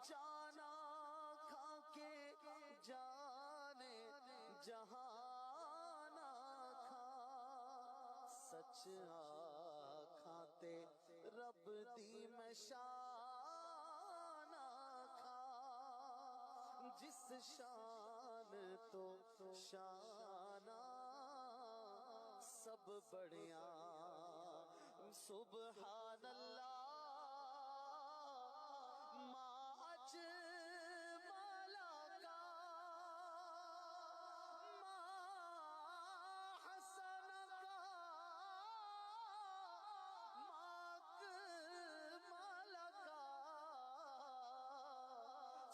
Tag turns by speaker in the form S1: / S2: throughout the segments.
S1: جانا کھا کے جانے جہانا کھا سچ آکھاں تے رب دی میں شانہ کھا جس شان تو شانہ سب بڑیاں سبحان اللہ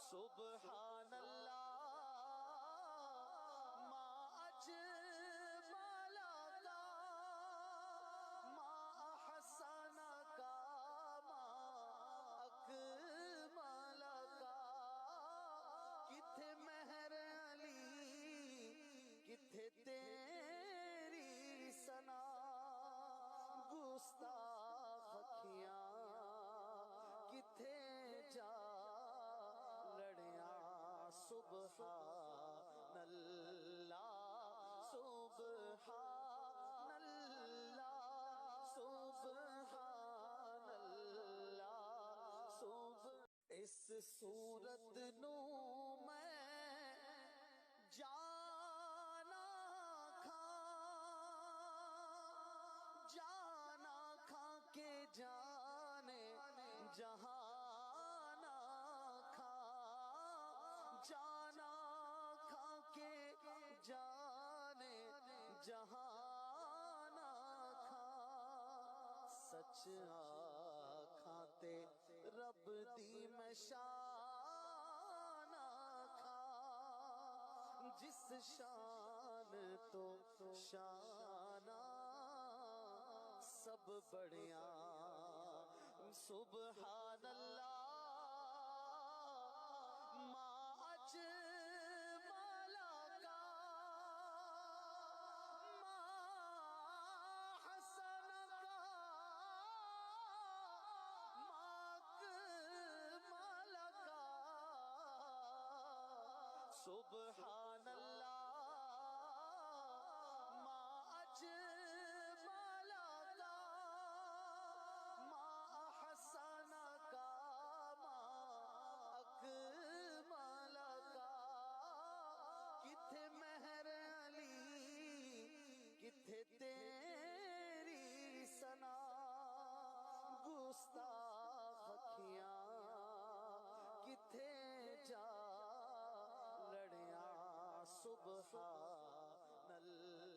S1: سبحان اللہ ما اجمل کا ما احسن کا ما اکمل کا کتھے مہر علی کتھے تیری ثنا گستاخ اکھیاں کتھے جا سبحان اللہ سبحان اللہ سبحان اللہ اس صورت نو میں جانا کھا کے جانے جہانا کھا جانا کھا کے جانے جہانا کھا سچ آکھاں تے رب دی میں شانہ کھا جس شان تو شانہ سب بڑیاں سبحان اللہ ما اجمل کا ما حسن کا ما اکمل کا سبحان اللہ ما اجمل کا ما احسن کا ما اکمل کا کتھے مہر علی کتھے تیری ثنا گستاخ اکھیاں کتھے جا لڑیاں سبحان اللہ